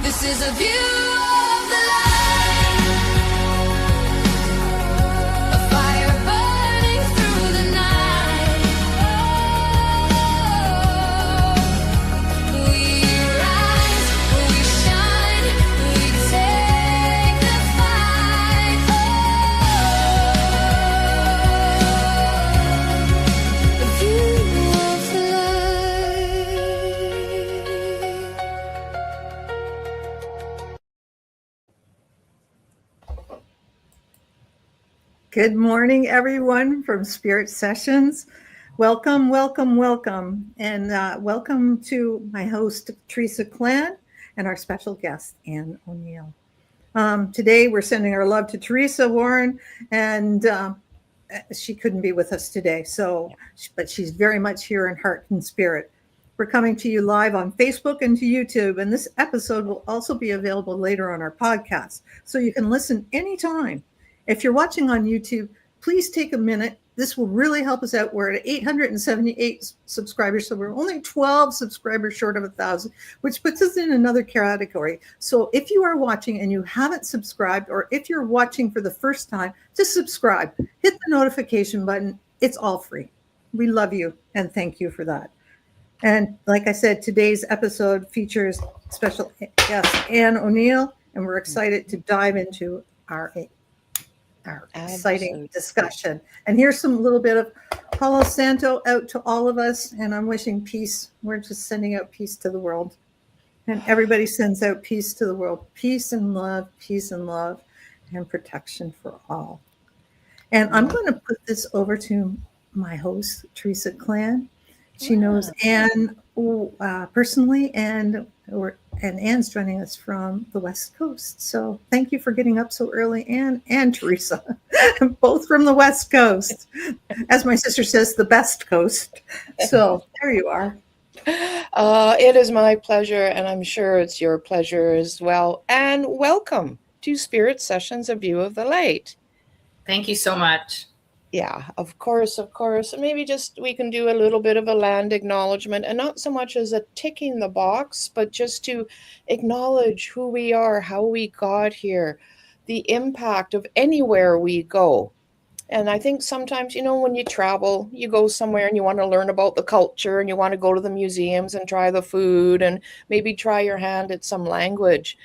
This is a view of the light, a fire burning through the night. We rise, we shine, we take the fight. A view of the Good morning, everyone from Spirit Sessions. Welcome, welcome, welcome. And welcome to my host, Teresa Clan, and our special guest, Anne O'Neill. Today, we're sending our love to Teresa Warren, and she couldn't be with us today. But she's very much here in heart and spirit. We're coming to you live on Facebook and to YouTube, and this episode will also be available later on our podcast, so you can listen anytime. If you're watching on YouTube, please take a minute. This will really help us out. We're at 878 subscribers, so we're only 12 subscribers short of 1,000, which puts us in another category. So if you are watching and you haven't subscribed, or if you're watching for the first time, just subscribe. Hit the notification button. It's all free. We love you, and thank you for that. And like I said, today's episode features special guest Anne O'Neill, and we're excited to dive into our exciting discussion. And here's some little bit of Palo Santo out to all of us, and I'm wishing peace. We're just sending out peace to the world, and everybody sends out peace to the world. Peace and love, and protection for all. And I'm going to put this over to my host, Teresa Clan. She knows Anne personally, and Anne's joining us from the West Coast. So thank you for getting up so early, Anne and Teresa, both from the West Coast. As my sister says, the best coast. So there you are. It is my pleasure, and I'm sure it's your pleasure as well. And welcome to Spirit Sessions, A View of the Light. Thank you so much. Yeah, of course. Maybe just we can do a little bit of a land acknowledgement, and not so much as a ticking the box, but just to acknowledge who we are, how we got here, the impact of anywhere we go. And I think sometimes, when you travel, you go somewhere and you want to learn about the culture, and you want to go to the museums and try the food and maybe try your hand at some language.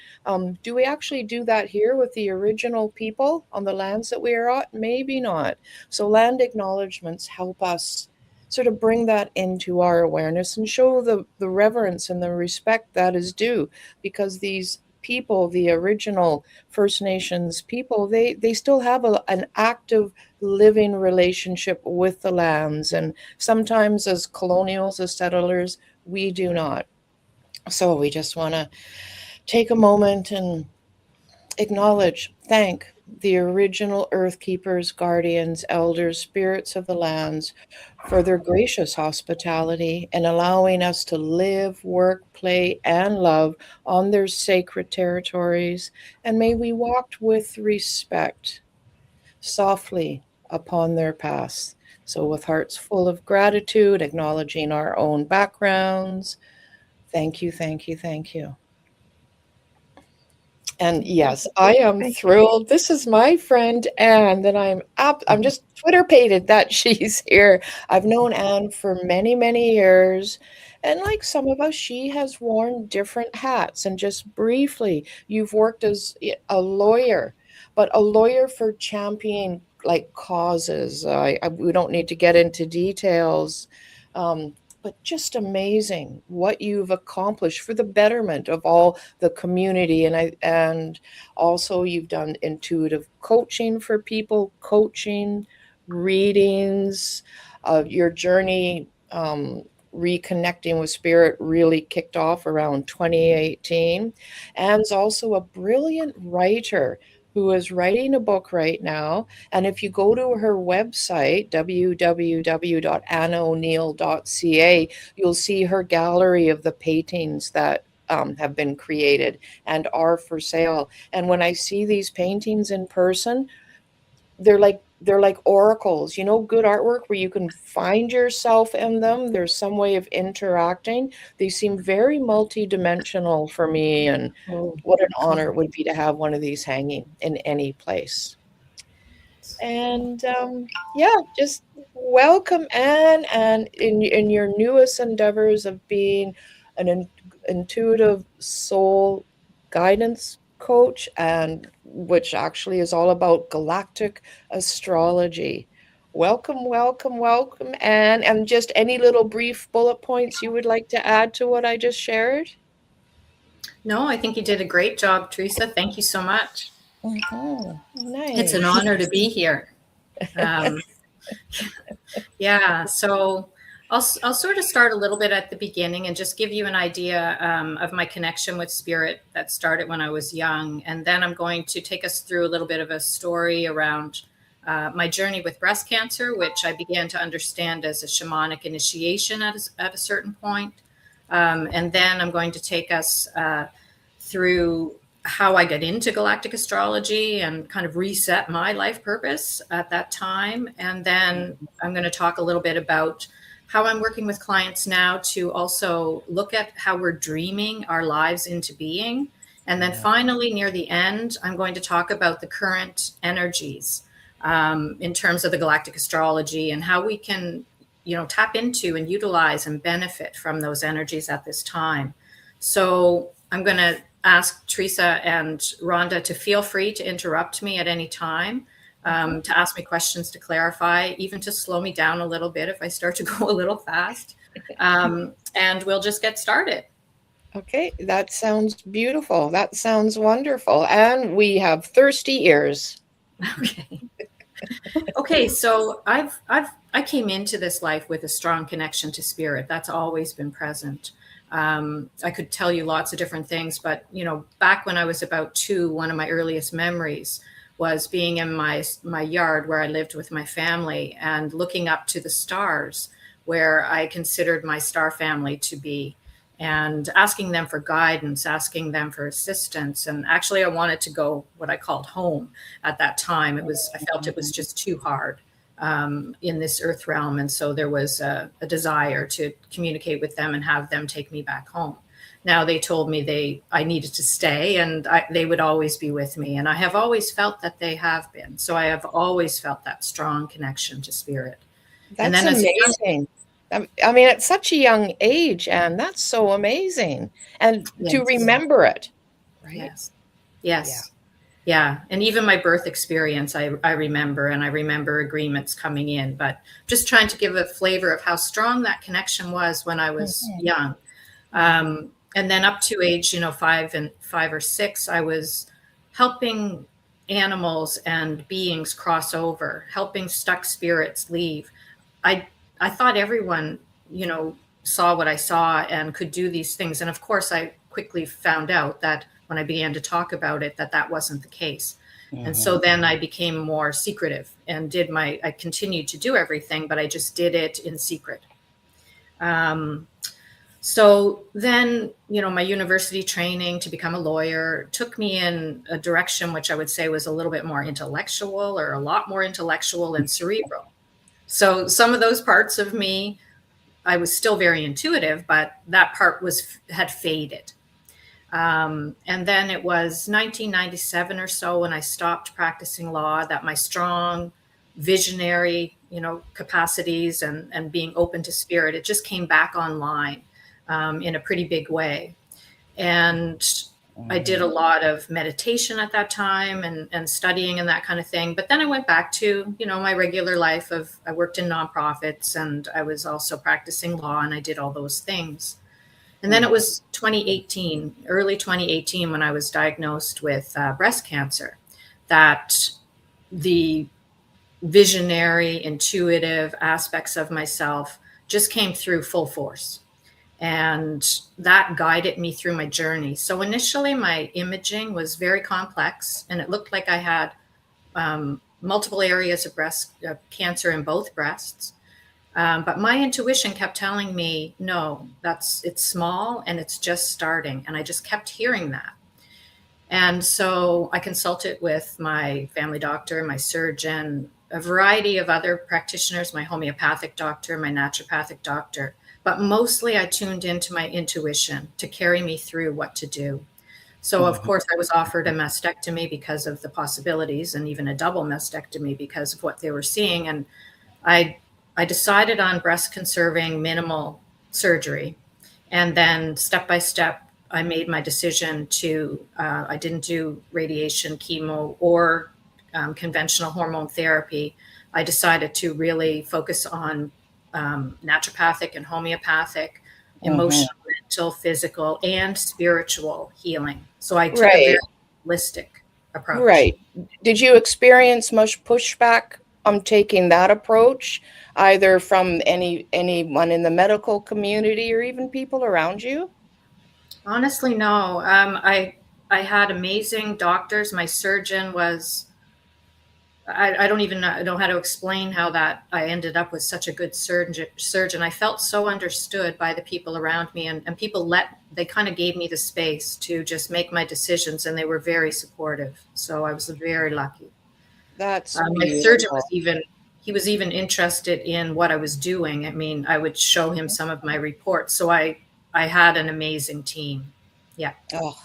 Do we actually do that here with the original people on the lands that we are at? Maybe not. So land acknowledgements help us sort of bring that into our awareness and show the reverence and the respect that is due, because these people, the original First Nations people, they still have an active living relationship with the lands. And sometimes as colonials, as settlers, we do not. So we just want to take a moment and acknowledge, thank the original earth keepers, guardians, elders, spirits of the lands for their gracious hospitality and allowing us to live, work, play, and love on their sacred territories. And may we walk with respect, softly upon their paths. So with hearts full of gratitude, acknowledging our own backgrounds. Thank you, thank you, thank you. And yes, I am thrilled. This is my friend Anne, that I'm just Twitter-pated that she's here. I've known Anne for many, many years. And like some of us, she has worn different hats. And just briefly, you've worked as a lawyer, but a lawyer for championing like causes. We don't need to get into details. But just amazing what you've accomplished for the betterment of all the community. And also you've done intuitive coaching for people, coaching, readings. Your journey reconnecting with spirit really kicked off around 2018. Anne's also a brilliant writer who is writing a book right now. And if you go to her website, www.anneo'neill.ca, you'll see her gallery of the paintings that have been created and are for sale. And when I see these paintings in person, they're like they're like oracles, you know, good artwork where you can find yourself in them. There's some way of interacting. They seem very multi-dimensional for me, and Oh, what an honor it would be to have one of these hanging in any place. And yeah, just welcome, Anne, and in your newest endeavors of being an intuitive soul guidance coach, and which actually is all about galactic astrology. Welcome, welcome, welcome, Anne. And just any little brief bullet points you would like to add to what I just shared? No, I think you did a great job, Teresa. Thank you so much. It's an Nice. honor to be here. Um, yeah, so I'll sort of start a little bit at the beginning and just give you an idea of my connection with spirit that started when I was young. And then I'm going to take us through a little bit of a story around my journey with breast cancer, which I began to understand as a shamanic initiation at a certain point. And then I'm going to take us through how I got into galactic astrology and kind of reset my life purpose at that time. And then I'm going to talk a little bit about how I'm working with clients now to also look at how we're dreaming our lives into being. And then finally, near the end, I'm going to talk about the current energies in terms of the galactic astrology and how we can, tap into and utilize and benefit from those energies at this time. So I'm going to ask Teresa and Rhonda to feel free to interrupt me at any time, to ask me questions, to clarify, even to slow me down a little bit if I start to go a little fast. And we'll just get started. Okay, that sounds beautiful. That sounds wonderful. And we have thirsty ears. Okay, so I came into this life with a strong connection to spirit. That's always been present. I could tell you lots of different things, but back when I was about 2, one of my earliest memories was being in my yard where I lived with my family and looking up to the stars where I considered my star family to be, and asking them for guidance, asking them for assistance. And actually I wanted to go what I called home at that time. I felt it was just too hard in this earth realm. And so there was a desire to communicate with them and have them take me back home. Now they told me I needed to stay, and they would always be with me. And I have always felt that they have been. So I have always felt that strong connection to spirit. That's amazing. I mean, at such a young age, and that's so amazing. And to remember it, right? Yes. Yeah. And even my birth experience, I remember, and I remember agreements coming in, but just trying to give a flavor of how strong that connection was when I was young. And then up to age, 5 or 6, I was helping animals and beings cross over, helping stuck spirits leave. I thought everyone, saw what I saw and could do these things. And of course, I quickly found out that when I began to talk about it, that wasn't the case. And so then I became more secretive and I continued to do everything, but I just did it in secret. So then, my university training to become a lawyer took me in a direction which I would say was a little bit more intellectual, or a lot more intellectual and cerebral. So some of those parts of me, I was still very intuitive, but that part had faded. And then it was 1997 or so when I stopped practicing law, that my strong visionary, capacities and being open to spirit, it just came back online in a pretty big way. And I did a lot of meditation at that time and studying and that kind of thing. But then I went back to, my regular life I worked in nonprofits, and I was also practicing law, and I did all those things. And then it was early 2018, when I was diagnosed with breast cancer, that the visionary, intuitive aspects of myself just came through full force. And that guided me through my journey. So initially, my imaging was very complex, and it looked like I had multiple areas of breast cancer in both breasts. But my intuition kept telling me, no, it's small and it's just starting. And I just kept hearing that. And so I consulted with my family doctor, my surgeon, a variety of other practitioners, my homeopathic doctor, my naturopathic doctor, but mostly I tuned into my intuition to carry me through what to do. So, of course, I was offered a mastectomy because of the possibilities, and even a double mastectomy because of what they were seeing. And I, I decided on breast conserving minimal surgery. And then step by step, I made my decision to, I didn't do radiation, chemo, or conventional hormone therapy. I decided to really focus on naturopathic and homeopathic, emotional, mental, physical, and spiritual healing. So I took a very Right. holistic approach. Right. Did you experience much pushback on taking that approach, either from anyone in the medical community or even people around you? Honestly, no. I had amazing doctors. My surgeon was, I don't even know how to explain how that I ended up with such a good surgeon. I felt so understood by the people around me, and people they kind of gave me the space to just make my decisions, and they were very supportive. So I was very lucky. That's My surgeon was beautiful. he was even interested in what I was doing. I mean, I would show him some of my reports. So I had an amazing team. Yeah. Oh,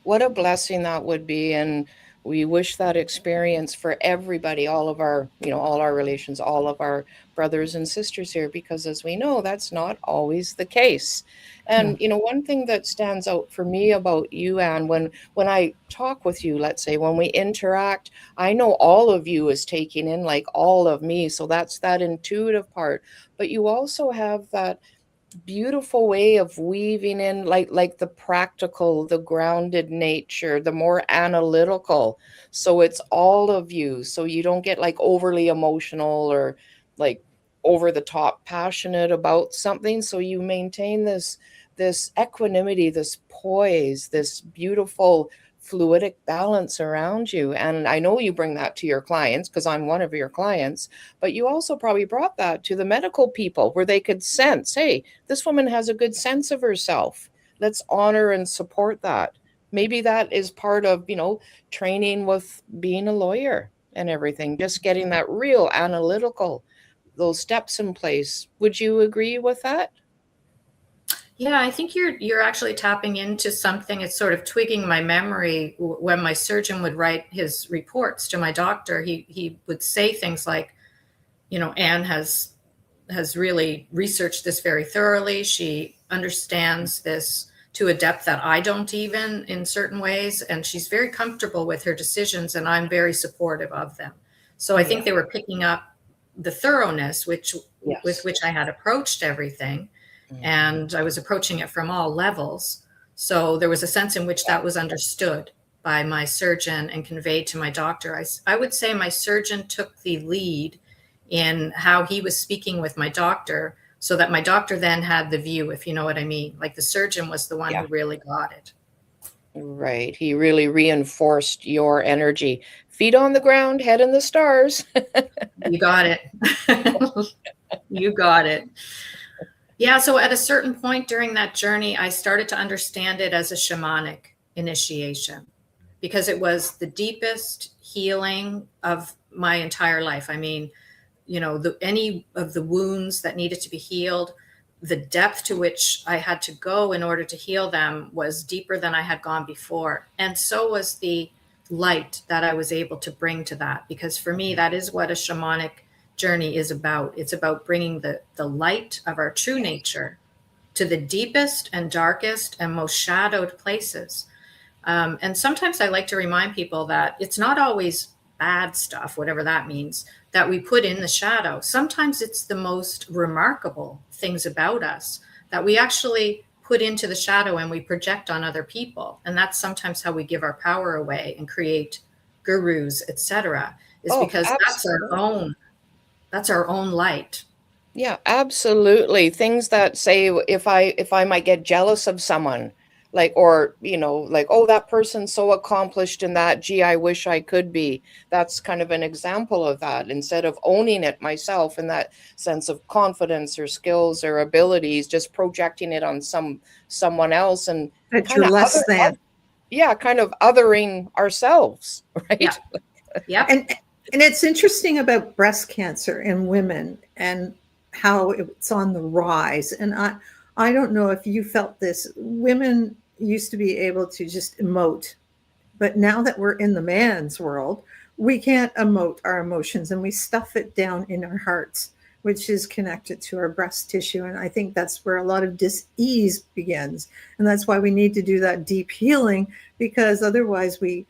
what a blessing that would be. And we wish that experience for everybody, all of our, all our relations, all of our brothers and sisters here, because as we know, that's not always the case. No. And, one thing that stands out for me about you, Anne, when I talk with you, let's say, when we interact, I know all of you is taking in like all of me. So that's that intuitive part. But you also have that beautiful way of weaving in like the practical, the grounded nature, the more analytical. So it's all of you, so you don't get like overly emotional or like over the top passionate about something. So you maintain this equanimity, this poise, this beautiful fluidic balance around you. And I know you bring that to your clients because I'm one of your clients, but you also probably brought that to the medical people where they could sense, hey, this woman has a good sense of herself. Let's honor and support that. Maybe that is part of, training with being a lawyer and everything, just getting that real analytical, those steps in place. Would you agree with that? Yeah, I think you're actually tapping into something. It's sort of twigging my memory. When my surgeon would write his reports to my doctor, he would say things like, Anne has really researched this very thoroughly. She understands this to a depth that I don't even in certain ways, and she's very comfortable with her decisions, and I'm very supportive of them. So I think they were picking up the thoroughness with Yes. which I had approached everything, Mhm. and I was approaching it from all levels. So there was a sense in which that was understood by my surgeon and conveyed to my doctor. I would say my surgeon took the lead in how he was speaking with my doctor, so that my doctor then had the view, if you know what I mean. Like the surgeon was the one Yeah. who really got it. Right. He really reinforced your energy. Feet on the ground, head in the stars. You got it. You got it. Yeah, so at a certain point during that journey, I started to understand it as a shamanic initiation because it was the deepest healing of my entire life. I mean, any of the wounds that needed to be healed, the depth to which I had to go in order to heal them was deeper than I had gone before. And so was the light that I was able to bring to that, because for me, that is what a shamanic journey is about. It's about bringing the light of our true nature to the deepest and darkest and most shadowed places. And sometimes I like to remind people that it's not always bad stuff, whatever that means, that we put in the shadow. Sometimes it's the most remarkable things about us that we actually put into the shadow and we project on other people. And that's sometimes how we give our power away and create gurus, etc., is Oh, because absolutely. that's our own light. Yeah, absolutely. Things that say if I might get jealous of someone, like or like, oh, that person's so accomplished in that, gee, I wish I could be. That's kind of an example of that. Instead of owning it myself in that sense of confidence or skills or abilities, just projecting it on someone else and That kind you're of less than. yeah, kind of othering ourselves, Yeah. right? Yep. And And it's interesting about breast cancer in women and how it's on the rise. And I don't know if you felt this. Women used to be able to just emote, but now that we're in the man's world, we can't emote our emotions and we stuff it down in our hearts, which is connected to our breast tissue. And I think that's where a lot of dis-ease begins. And that's why we need to do that deep healing, because otherwise we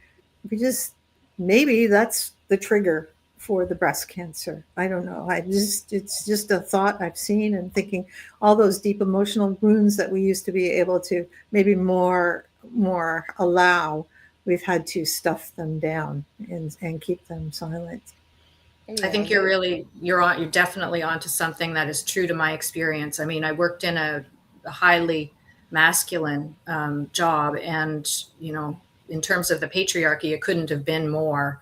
just, maybe that's the trigger for the breast cancer. I don't know. It's just a thought I've seen and thinking all those deep emotional wounds that we used to be able to maybe more allow, we've had to stuff them down and keep them silent. I think you're definitely onto something that is true to my experience. I mean, I worked in a highly masculine job, and in terms of the patriarchy, it couldn't have been more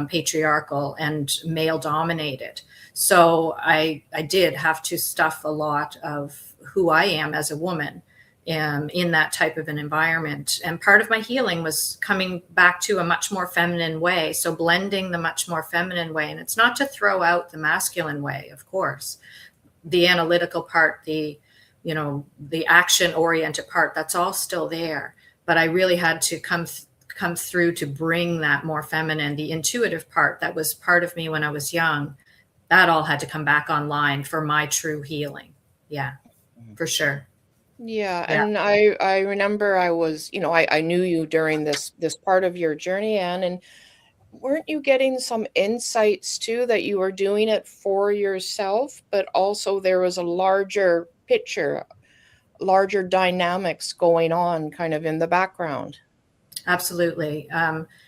patriarchal and male dominated. So I did have to stuff a lot of who I am as a woman in that type of an environment. And part of my healing was coming back to a much more feminine way. So blending the much more feminine way. And it's not to throw out the masculine way, of course. The analytical part, the action oriented part, that's all still there. But I really had to come through to bring that more feminine, the intuitive part that was part of me when I was young. That all had to come back online for my true healing. Yeah, for sure. Yeah, and I remember I was, I knew you during this part of your journey, Anne, and weren't you getting some insights too that you were doing it for yourself, but also there was a larger picture, larger dynamics going on kind of in the background? Absolutely.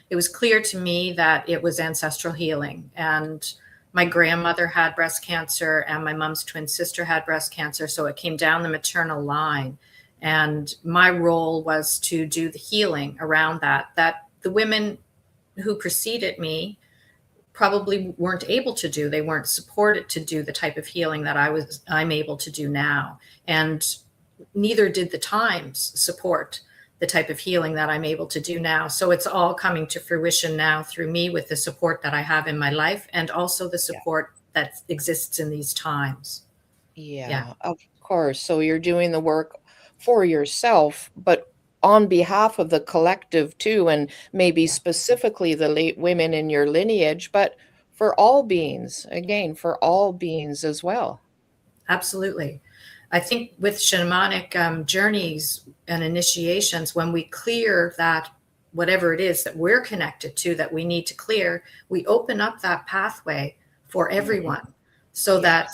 It was clear to me that it was ancestral healing, and my grandmother had breast cancer and my mom's twin sister had breast cancer. So it came down the maternal line. And my role was to do the healing around that the women who preceded me probably weren't able to do. They weren't supported to do the type of healing that I'm able to do now. And neither did the times support the type of healing that I'm able to do now. So it's all coming to fruition now through me, with the support that I have in my life and also the support that exists in these times. Yeah, of course. So you're doing the work for yourself, but on behalf of the collective too, and maybe specifically the late women in your lineage, but for all beings, again, for all beings as well. Absolutely. I think with shamanic journeys and initiations, when we clear that, whatever it is that we're connected to that we need to clear, we open up that pathway for everyone, so that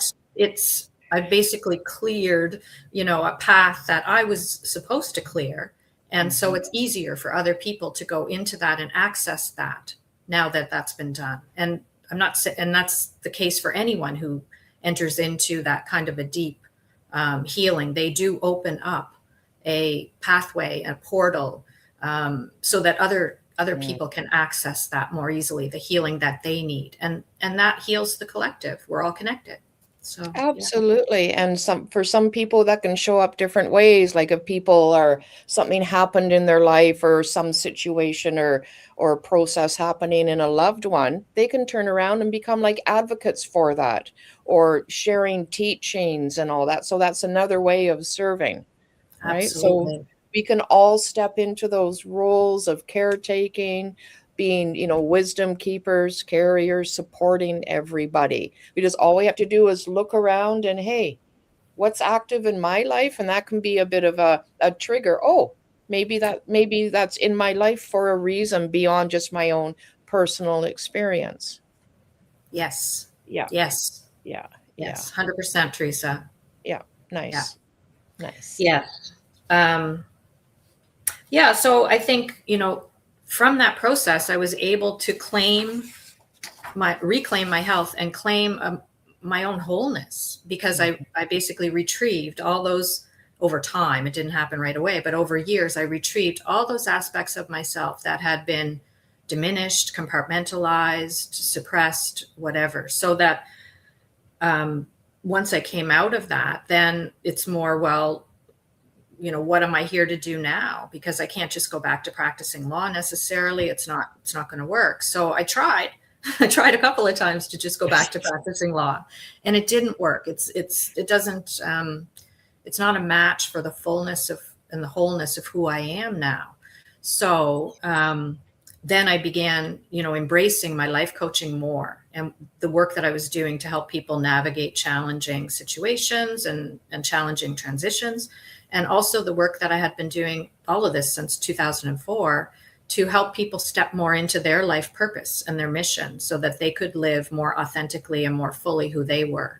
I basically cleared, a path that I was supposed to clear. And so it's easier for other people to go into that and access that now that that's been done. And and that's the case for anyone who enters into that kind of a deep healing. They do open up a pathway, a portal, so that other people can access that more easily, the healing that they need, and that heals the collective. We're all connected. So Absolutely. And for some people that can show up different ways. Like if people are, something happened in their life or some situation or process happening in a loved one, they can turn around and become like advocates for that, or sharing teachings and all that. So that's another way of serving, right? absolutely. So we can all step into those roles of caretaking, being, wisdom keepers, carriers, supporting everybody. Because all we have to do is look around and, hey, what's active in my life? And that can be a bit of a trigger. Oh, maybe that's in my life for a reason beyond just my own personal experience. Yes. Yeah. Yes. Yeah. Yes. 100%, Teresa. Yeah. Nice. Yeah. Nice. Yes. So I think, from that process, I was able to reclaim my health and claim my own wholeness, because I basically retrieved all those over time. It didn't happen right away, but over years, I retrieved all those aspects of myself that had been diminished, compartmentalized, suppressed, whatever. So that once I came out of that, then it's more, well, what am I here to do now? Because I can't just go back to practicing law necessarily. It's not going to work. So I tried I tried a couple of times to just go back to practicing law, and it didn't work. It doesn't, it's not a match for the fullness of and the wholeness of who I am now. So then I began, embracing my life coaching more, and the work that I was doing to help people navigate challenging situations and challenging transitions. And also the work that I had been doing, all of this since 2004, to help people step more into their life purpose and their mission so that they could live more authentically and more fully who they were.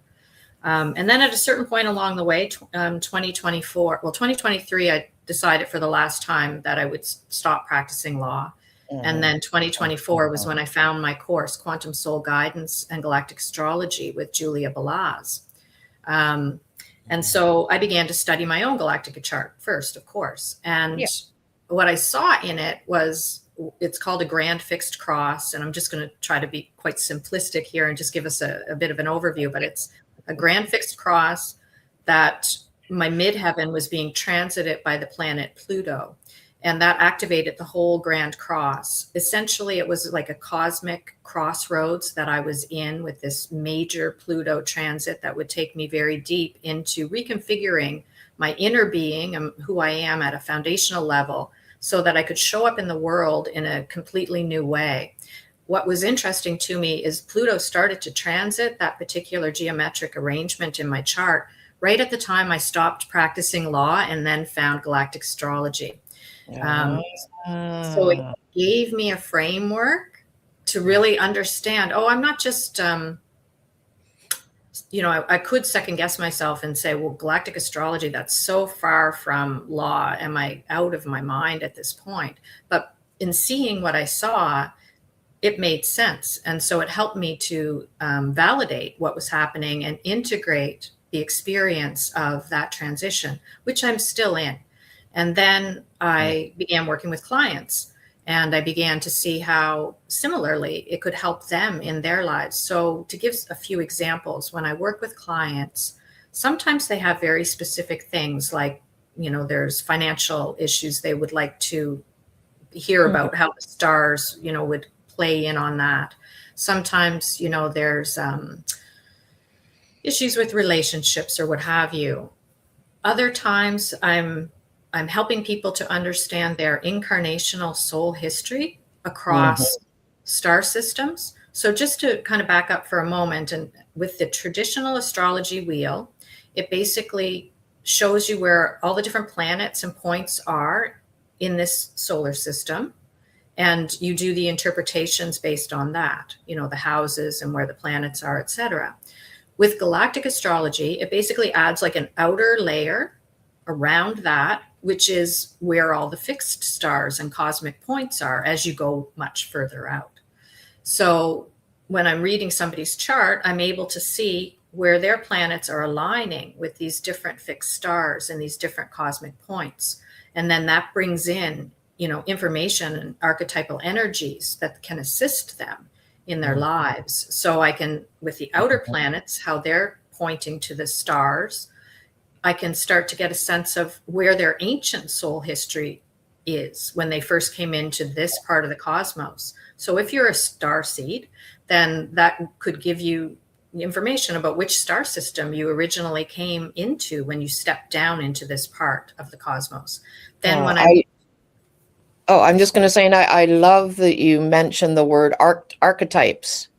And then at a certain point along the way, 2023, I decided for the last time that I would stop practicing law. And then 2024 was when I found my course, Quantum Soul Guidance and Galactic Astrology with Julia Balaz. And so I began to study my own galactic chart first, of course. And what I saw in it was, it's called a grand fixed cross. And I'm just going to try to be quite simplistic here and just give us a bit of an overview. But it's a grand fixed cross that my midheaven was being transited by the planet Pluto. And that activated the whole grand cross. Essentially, it was like a cosmic crossroads that I was in with this major Pluto transit that would take me very deep into reconfiguring my inner being and who I am at a foundational level so that I could show up in the world in a completely new way. What was interesting to me is Pluto started to transit that particular geometric arrangement in my chart right at the time I stopped practicing law and then found galactic astrology. So it gave me a framework to really understand, I'm not just, I could second guess myself and say, well, galactic astrology, that's so far from law. Am I out of my mind at this point? But in seeing what I saw, it made sense. And so it helped me to validate what was happening and integrate the experience of that transition, which I'm still in. And then I began working with clients, and I began to see how similarly it could help them in their lives. So to give a few examples, when I work with clients, sometimes they have very specific things like, there's financial issues they would like to hear about, how the stars, would play in on that. Sometimes, there's issues with relationships or what have you. Other times I'm helping people to understand their incarnational soul history across star systems. So just to kind of back up for a moment, and with the traditional astrology wheel, it basically shows you where all the different planets and points are in this solar system. And you do the interpretations based on that, the houses and where the planets are, etc. With galactic astrology, it basically adds like an outer layer around that, which is where all the fixed stars and cosmic points are as you go much further out. So when I'm reading somebody's chart, I'm able to see where their planets are aligning with these different fixed stars and these different cosmic points. And then that brings in, information and archetypal energies that can assist them in their lives. So I can, with the outer planets, how they're pointing to the stars, I can start to get a sense of where their ancient soul history is when they first came into this part of the cosmos. So if you're a star seed, then that could give you information about which star system you originally came into when you stepped down into this part of the cosmos. Then when I'm just going to say, and I love that you mentioned the word archetypes.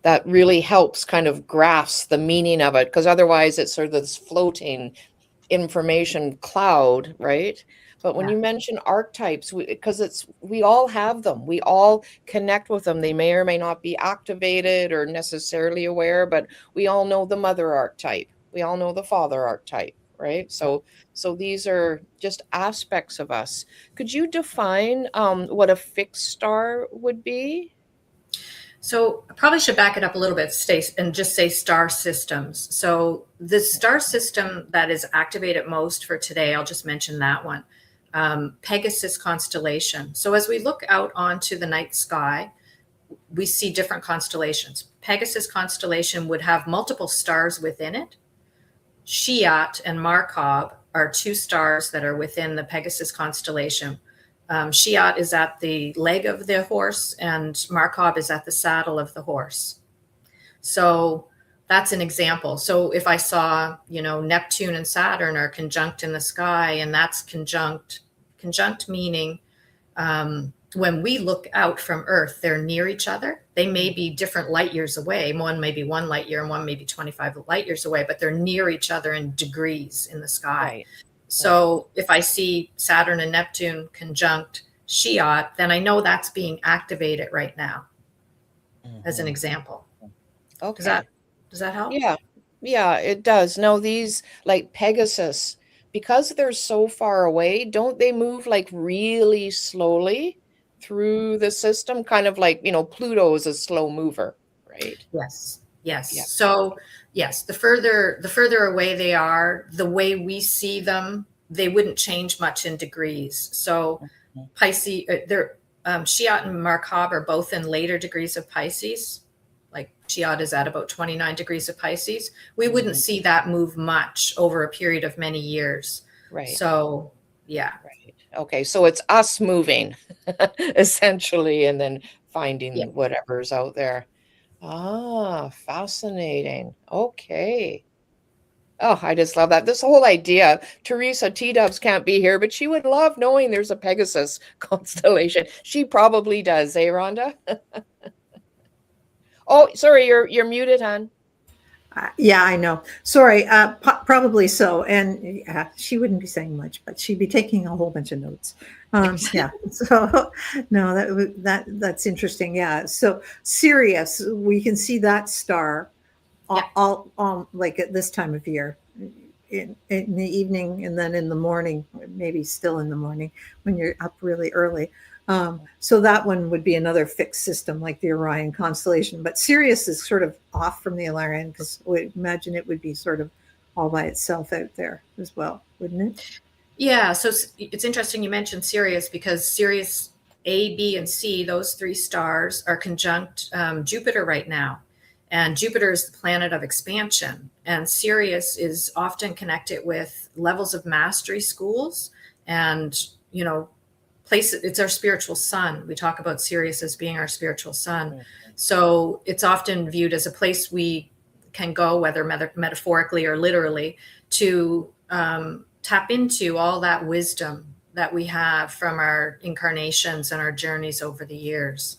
That really helps kind of grasp the meaning of it, because otherwise it's sort of this floating information cloud, right? But when you mention archetypes, because we all have them, we all connect with them. They may or may not be activated or necessarily aware, but we all know the mother archetype. We all know the father archetype, right? So these are just aspects of us. Could you define what a fixed star would be? So I probably should back it up a little bit and just say star systems. So the star system that is activated most for today, I'll just mention that one, Pegasus constellation. So as we look out onto the night sky, we see different constellations. Pegasus constellation would have multiple stars within it. Shiat and Markov are two stars that are within the Pegasus constellation. Shiat is at the leg of the horse, and Markov is at the saddle of the horse. So that's an example. So if I saw, Neptune and Saturn are conjunct in the sky, and that's conjunct meaning when we look out from Earth, they're near each other. They may be different light years away. One may be 1 light year and one may be 25 light years away, but they're near each other in degrees in the sky. Right. So if I see Saturn and Neptune conjunct Shiat, then I know that's being activated right now, as an example. Okay. Does that help? Yeah, it does. No, these like Pegasus, because they're so far away, don't they move like really slowly through the system? Kind of like, Pluto is a slow mover, right? Yes. Yeah. So yes, the further away they are, the way we see them, they wouldn't change much in degrees. So Pisces, Shiat and Markov are both in later degrees of Pisces. Like Shiat is at about 29 degrees of Pisces. We wouldn't see that move much over a period of many years. Right. So yeah. Right. Okay. So it's us moving essentially, and then finding whatever's out there. Ah, fascinating. Okay. Oh, I just love that. This whole idea. Teresa T-Dubs can't be here, but she would love knowing there's a Pegasus constellation. She probably does, eh, Rhonda? Oh, sorry, you're muted, hon. Yeah, I know. Sorry, probably so. And she wouldn't be saying much, but she'd be taking a whole bunch of notes. Yeah. So no, that's interesting. Yeah. So Sirius, we can see that star all like at this time of year, in the evening, and then in the morning, maybe still in the morning when you're up really early. So that one would be another fixed system like the Orion constellation, but Sirius is sort of off from the Orion because we imagine it would be sort of all by itself out there as well, wouldn't it? Yeah. So it's interesting you mentioned Sirius, because Sirius A, B, and C, those 3 stars are conjunct Jupiter right now. And Jupiter is the planet of expansion. And Sirius is often connected with levels of mastery schools and, it's our spiritual sun. We talk about Sirius as being our spiritual sun. So it's often viewed as a place we can go, whether metaphorically or literally, to tap into all that wisdom that we have from our incarnations and our journeys over the years.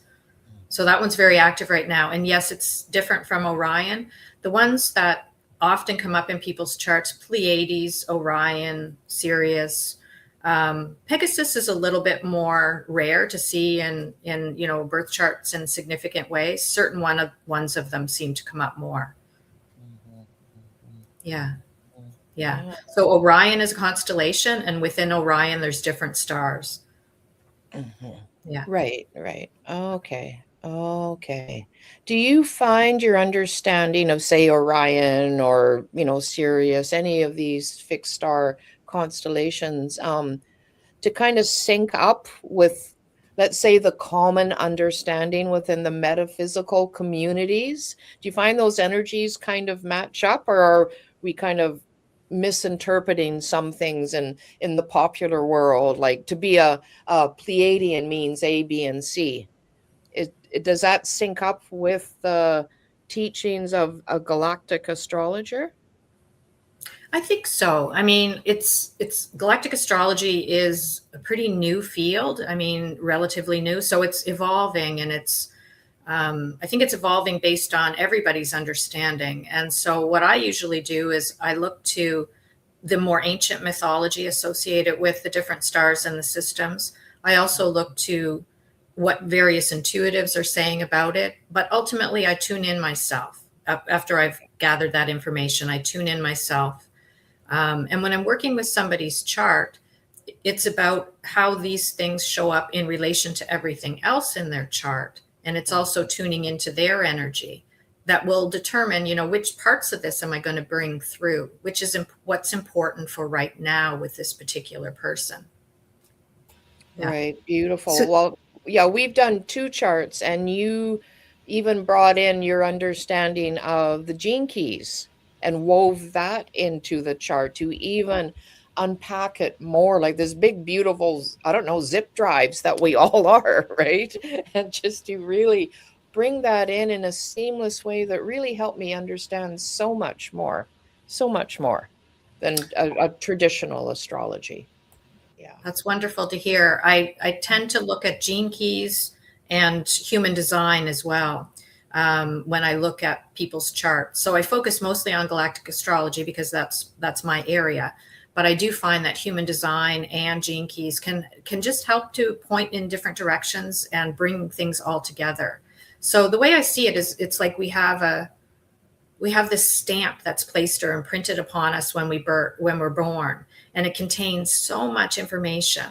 So that one's very active right now. And yes, it's different from Orion. The ones that often come up in people's charts, Pleiades, Orion, Sirius, Pegasus is a little bit more rare to see in birth charts in significant ways. Certain ones of them seem to come up more. Yeah. So Orion is a constellation, and within Orion there's different stars. Yeah. Right. Okay. Do you find your understanding of, say, Orion or, Sirius, any of these fixed star constellations, to kind of sync up with, let's say, the common understanding within the metaphysical communities? Do you find those energies kind of match up, or are we kind of misinterpreting some things in the popular world? Like to be a Pleiadian means A, B, and C. Does that sync up with the teachings of a galactic astrologer? I think so. I mean, it's galactic astrology is a pretty new field. I mean, relatively new. So it's evolving, and I think it's evolving based on everybody's understanding. And so what I usually do is I look to the more ancient mythology associated with the different stars and the systems. I also look to what various intuitives are saying about it. But ultimately, I tune in myself. After I've gathered that information, I tune in myself. And when I'm working with somebody's chart, it's about how these things show up in relation to everything else in their chart. And it's also tuning into their energy that will determine, which parts of this am I going to bring through, which is what's important for right now with this particular person. Yeah. Right. Beautiful. Well, yeah, we've done 2 charts, and you even brought in your understanding of the gene keys and wove that into the chart to even unpack it more, like this big, beautiful, I don't know, zip drives that we all are, right? And just to really bring that in a seamless way that really helped me understand so much more than a traditional astrology. Yeah. That's wonderful to hear. I tend to look at gene keys and human design as well when I look at people's charts. So I focus mostly on galactic astrology because that's my area. But I do find that human design and gene keys can just help to point in different directions and bring things all together. So the way I see it is, it's like we have this stamp that's placed or imprinted upon us when we're born, and it contains so much information.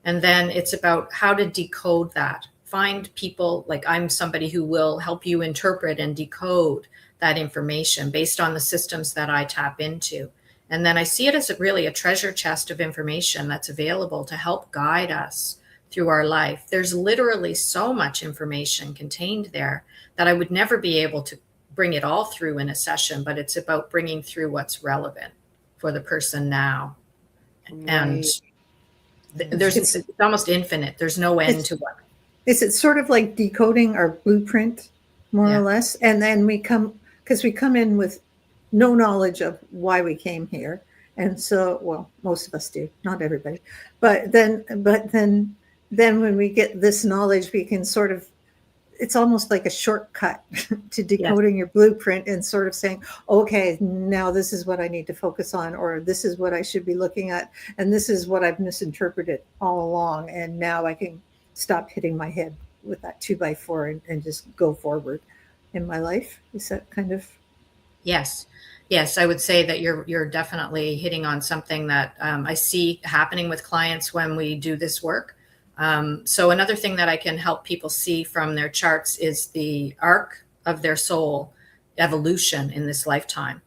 And then it's about how to decode that. Find people, like I'm somebody who will help you interpret and decode that information based on the systems that I tap into. And then I see it as really a treasure chest of information that's available to help guide us through our life. There's literally so much information contained there that I would never be able to bring it all through in a session, but it's about bringing through what's relevant for the person now. Right. And it's almost infinite. There's no end to what. Is it sort of like decoding our blueprint, more Yeah. or less? And then we come in with no knowledge of why we came here. And so, well, most of us do, not everybody. But then when we get this knowledge, we can sort of, it's almost like a shortcut to decoding your blueprint and sort of saying, okay, now this is what I need to focus on, or this is what I should be looking at, and this is what I've misinterpreted all along. And now I can stop hitting my head with that 2x4 and just go forward in my life. Is that kind of? Yes. Yes, I would say that you're definitely hitting on something that I see happening with clients when we do this work. So another thing that I can help people see from their charts is the arc of their soul evolution in this lifetime.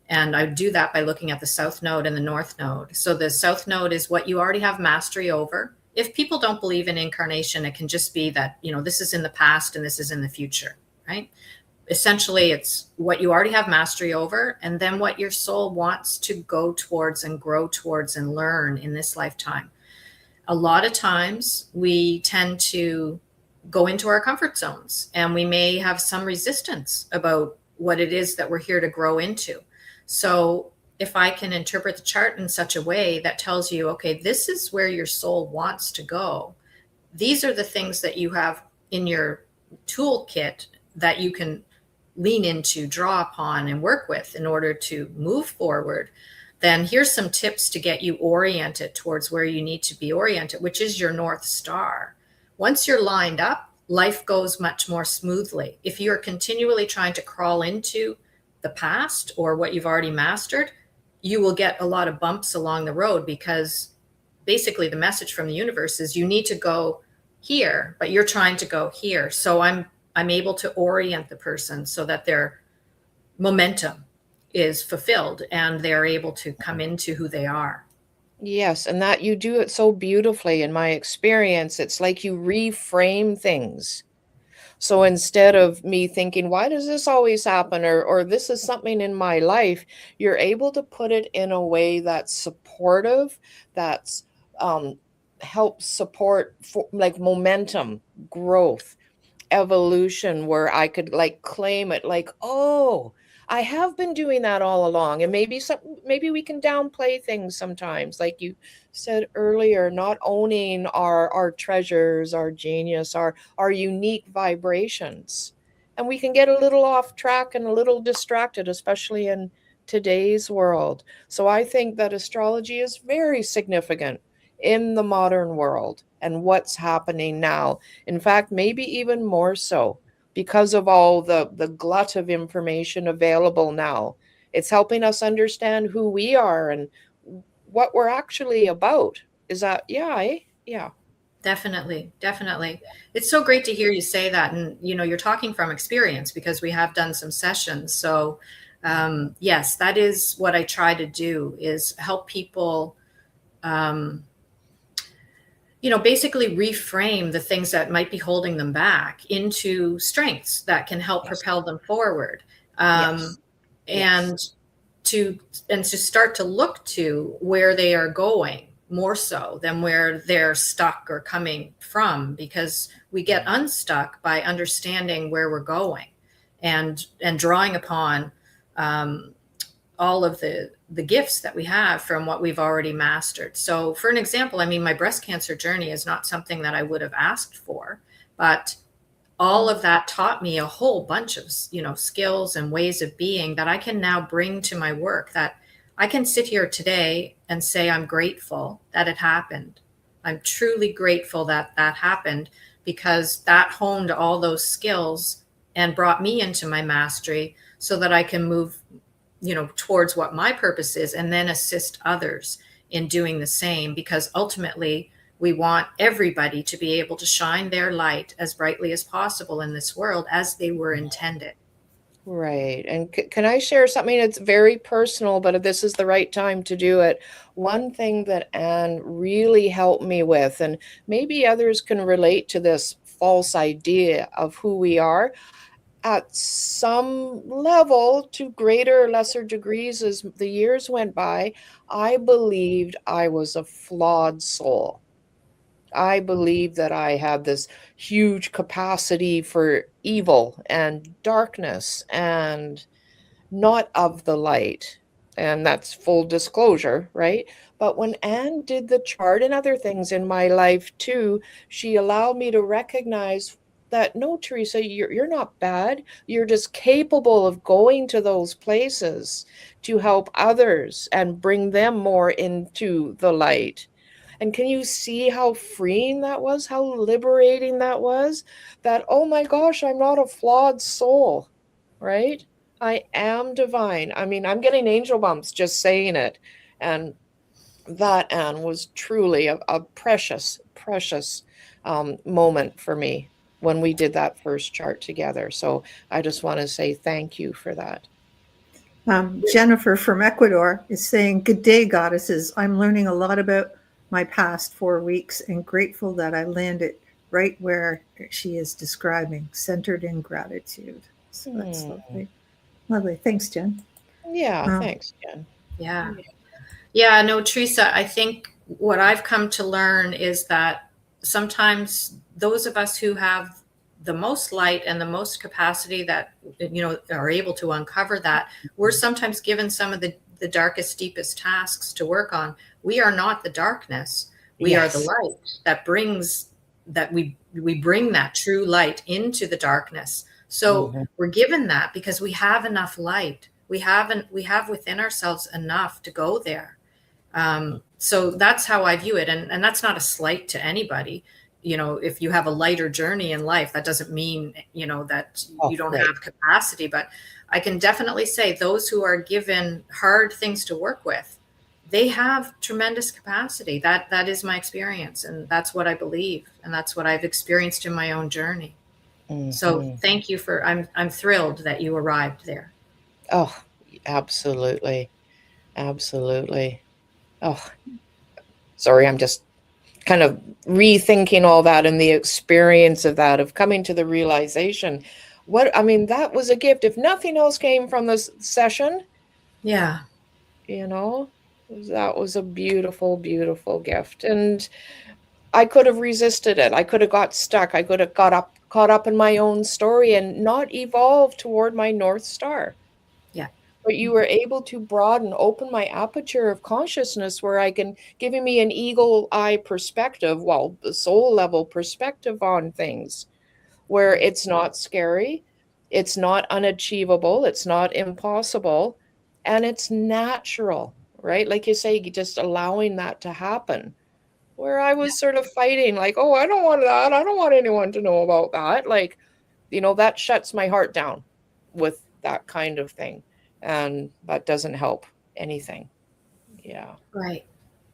And I do that by looking at the South Node and the North Node. So the South Node is what you already have mastery over. If people don't believe in incarnation, it can just be that, this is in the past and this is in the future, right? Essentially, it's what you already have mastery over, and then what your soul wants to go towards and grow towards and learn in this lifetime. A lot of times we tend to go into our comfort zones, and we may have some resistance about what it is that we're here to grow into. So if I can interpret the chart in such a way that tells you, okay, this is where your soul wants to go. These are the things that you have in your toolkit that you can lean into, draw upon, and work with in order to move forward. Then here's some tips to get you oriented towards where you need to be oriented, which is your North Star. Once you're lined up, life goes much more smoothly. If you're continually trying to crawl into the past or what you've already mastered, you will get a lot of bumps along the road, because basically the message from the universe is you need to go here, but you're trying to go here. So I'm able to orient the person so that their momentum is fulfilled and they're able to come into who they are. Yes, and that you do it so beautifully. In my experience, it's like you reframe things. So instead of me thinking, why does this always happen? Or this is something in my life, you're able to put it in a way that's supportive, that's helps support like momentum, growth, evolution, where I could like claim it like, oh, I have been doing that all along. And maybe we can downplay things sometimes, like you said earlier, not owning our treasures, our genius, our unique vibrations. And we can get a little off track and a little distracted, especially in today's world. So I think that astrology is very significant in the modern world and what's happening now. In fact, maybe even more so, because of all the glut of information available now. It's helping us understand who we are and what we're actually about. Is that, yeah. Definitely. It's so great to hear you say that. And, you're talking from experience, because we have done some sessions. So yes, that is what I try to do, is help people basically reframe the things that might be holding them back into strengths that can help propel them forward. And to start to look to where they are going more so than where they're stuck or coming from, because we get unstuck by understanding where we're going and drawing upon all of the gifts that we have from what we've already mastered. So for an example, I mean, my breast cancer journey is not something that I would have asked for, but all of that taught me a whole bunch of, skills and ways of being that I can now bring to my work, that I can sit here today and say, I'm grateful that it happened. I'm truly grateful that that happened, because that honed all those skills and brought me into my mastery so that I can move, towards what my purpose is, and then assist others in doing the same, because ultimately we want everybody to be able to shine their light as brightly as possible in this world as they were intended. Right. And can I share something that's very personal, but this is the right time to do it? One thing that Anne really helped me with, and maybe others can relate to this false idea of who we are, at some level, to greater or lesser degrees as the years went by, I believed I was a flawed soul. I believe that I had this huge capacity for evil and darkness and not of the light. And that's full disclosure, right? But when Anne did the chart and other things in my life too, she allowed me to recognize that, no, Teresa, you're not bad. You're just capable of going to those places to help others and bring them more into the light. And can you see how freeing that was? How liberating that was? That, oh my gosh, I'm not a flawed soul, right? I am divine. I mean, I'm getting angel bumps just saying it. And that, Anne, was truly a precious, precious moment for me when we did that first chart together. So I just want to say thank you for that. Jennifer from Ecuador is saying, "Good day, goddesses. I'm learning a lot about my past 4 weeks and grateful that I landed right where she is describing, centered in gratitude." So that's lovely. Lovely. Thanks, Jen. Yeah, thanks, Jen. Yeah, no, Teresa, I think what I've come to learn is that sometimes those of us who have the most light and the most capacity that, are able to uncover that, we're sometimes given some of the darkest, deepest tasks to work on. We are not the darkness. We are the light that brings that we bring that true light into the darkness. So we're given that because we have enough light. We have within ourselves enough to go there. So that's how I view it. And that's not a slight to anybody. If you have a lighter journey in life, that doesn't mean, that you don't have capacity. But I can definitely say those who are given hard things to work with, they have tremendous capacity. That is my experience. And that's what I believe. And that's what I've experienced in my own journey. So thank you I'm thrilled that you arrived there. Oh, absolutely. Absolutely. Oh, sorry. I'm just kind of rethinking all that and the experience of that, of coming to the realization. That was a gift. If nothing else came from this session, yeah, that was a beautiful, beautiful gift. And I could have resisted it. I could have got stuck. I could have caught up in my own story and not evolved toward my North Star. Yeah. But you were able to broaden, open my aperture of consciousness, where I can, giving me an eagle eye perspective, the soul level perspective on things, where it's not scary, it's not unachievable, it's not impossible, and it's natural, right? Like you say, just allowing that to happen. Where I was sort of fighting, like, oh, I don't want that. I don't want anyone to know about that. Like, that shuts my heart down with that kind of thing. And that doesn't help anything. Yeah. Right.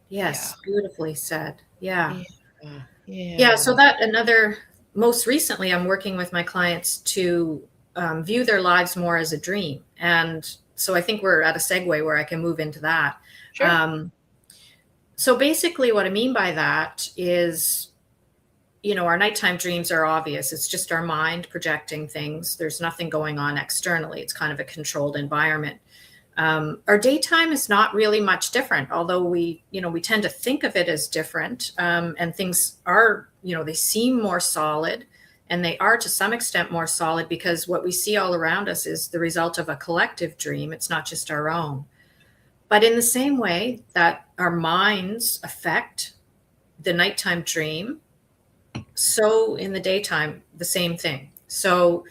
Yes. Yeah. Beautifully said. Yeah. Yeah. So most recently, I'm working with my clients to view their lives more as a dream. And so I think we're at a segue where I can move into that. Sure. So basically what I mean by that is, our nighttime dreams are obvious. It's just our mind projecting things. There's nothing going on externally. It's kind of a controlled environment. Our daytime is not really much different, although we tend to think of it as different, and things are, they seem more solid, and they are to some extent more solid because what we see all around us is the result of a collective dream. It's not just our own. But in the same way that our minds affect the nighttime dream, so in the daytime, the same thing. So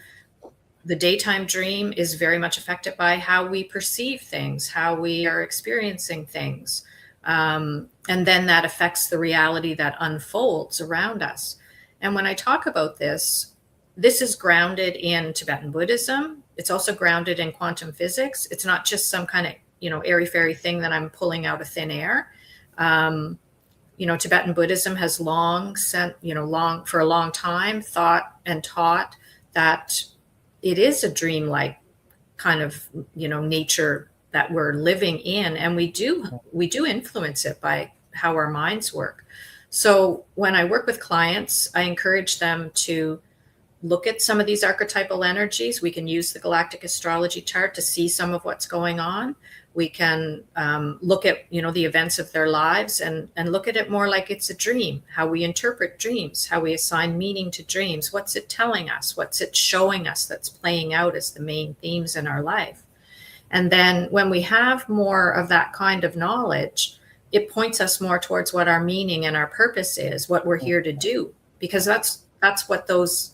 the daytime dream is very much affected by how we perceive things, how we are experiencing things. And then that affects the reality that unfolds around us. And when I talk about this is grounded in Tibetan Buddhism. It's also grounded in quantum physics. It's not just some kind of, airy-fairy thing that I'm pulling out of thin air. Tibetan Buddhism has for a long time thought and taught that it is a dreamlike kind of, nature that we're living in. And we do influence it by how our minds work. So when I work with clients, I encourage them to look at some of these archetypal energies. We can use the Galactic Astrology chart to see some of what's going on. We can look at, the events of their lives and look at it more like it's a dream, how we interpret dreams, how we assign meaning to dreams. What's it telling us? What's it showing us that's playing out as the main themes in our life? And then when we have more of that kind of knowledge, it points us more towards what our meaning and our purpose is, what we're here to do, because that's what those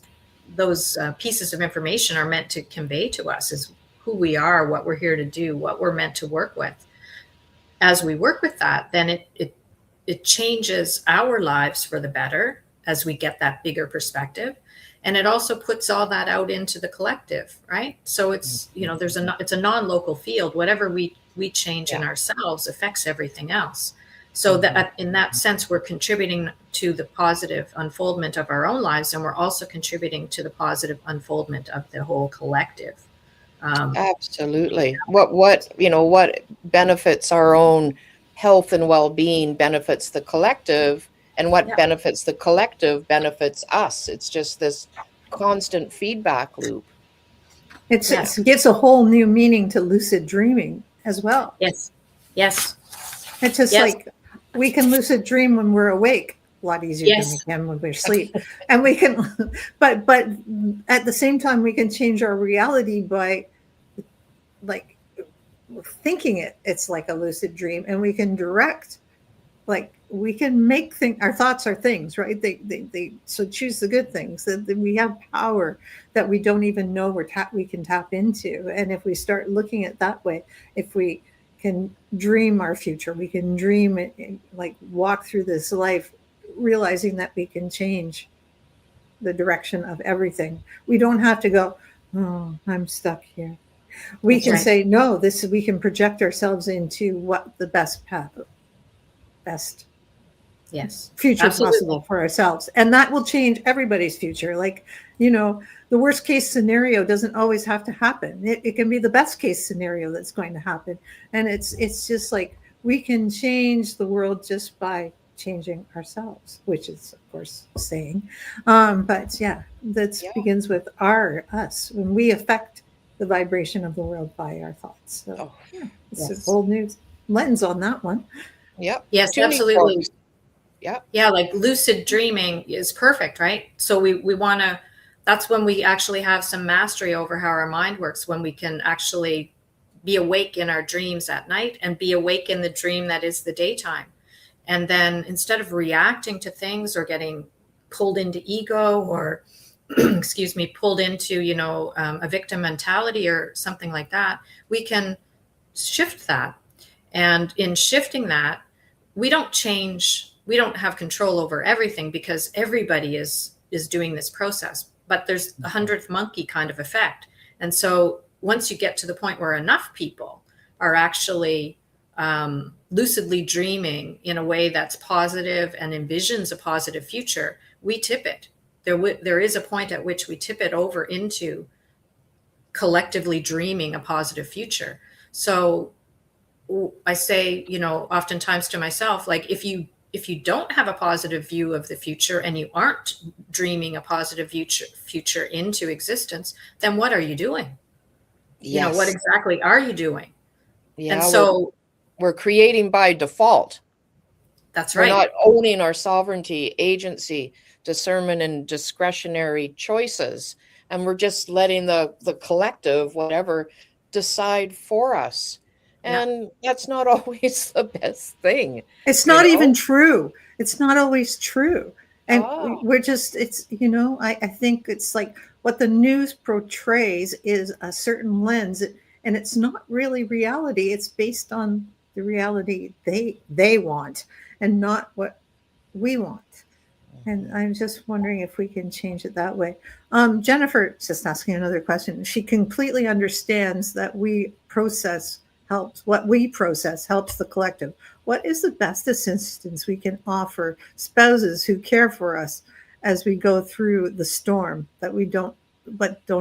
pieces of information are meant to convey to us, is who we are, what we're here to do, what we're meant to work with. As we work with that, then it changes our lives for the better as we get that bigger perspective. And it also puts all that out into the collective, right? So it's, it's a non-local field. Whatever we change in ourselves affects everything else. So that in that sense, we're contributing to the positive unfoldment of our own lives, and we're also contributing to the positive unfoldment of the whole collective. Absolutely. What benefits our own health and well-being benefits the collective, and what benefits the collective benefits us. It's just this constant feedback loop. It gives a whole new meaning to lucid dreaming as well. Yes. It's just like we can lucid dream when we're awake a lot easier than we can when we're asleep. And we can, but at the same time, we can change our reality by like thinking it's like a lucid dream, and we can direct, like we can make our thoughts are things, right? They so choose the good things, that we have power that we don't even know we can tap into. And if we start looking at that way, if we can dream our future, we can dream it, like walk through this life realizing that we can change the direction of everything. We don't have to go, oh, I'm stuck here. We can say, no, we can project ourselves into what the best path, best future possible for ourselves. And that will change everybody's future. Like, the worst case scenario doesn't always have to happen. It can be the best case scenario that's going to happen. And it's just like, we can change the world just by changing ourselves, which is of course saying, but that begins with us, when we affect the vibration of the world by our thoughts. So it's a whole new lens on that one. Yep. Yes, absolutely. Yeah. Yeah. Like lucid dreaming is perfect, right? So we want to, that's when we actually have some mastery over how our mind works, when we can actually be awake in our dreams at night and be awake in the dream that is the daytime. And then instead of reacting to things or getting pulled into ego or, pulled into, a victim mentality or something like that, we can shift that. And in shifting that, we don't have control over everything, because everybody is doing this process, but there's a 100th monkey kind of effect. And so once you get to the point where enough people are actually lucidly dreaming in a way that's positive and envisions a positive future, we tip it. There is a point at which we tip it over into collectively dreaming a positive future. So I say, oftentimes to myself, like, if you don't have a positive view of the future and you aren't dreaming a positive future into existence, then what are you doing? What exactly are you doing? Yeah, And so we're creating by default. that's We're right. not owning our sovereignty, agency, discernment, and discretionary choices. And we're just letting the collective, whatever, decide for us. Yeah. And that's not always the best thing. It's you not know? even true. It's not always true. And Ah. we're just, it's, I think it's like what the news portrays is a certain lens, and it's not really reality. It's based on the reality they want and not what we want. And I'm just wondering if we can change it that way. Jennifer just asking another question. She completely understands that what we process helps the collective. What is the best assistance we can offer spouses who care for us as we go through the storm that we don't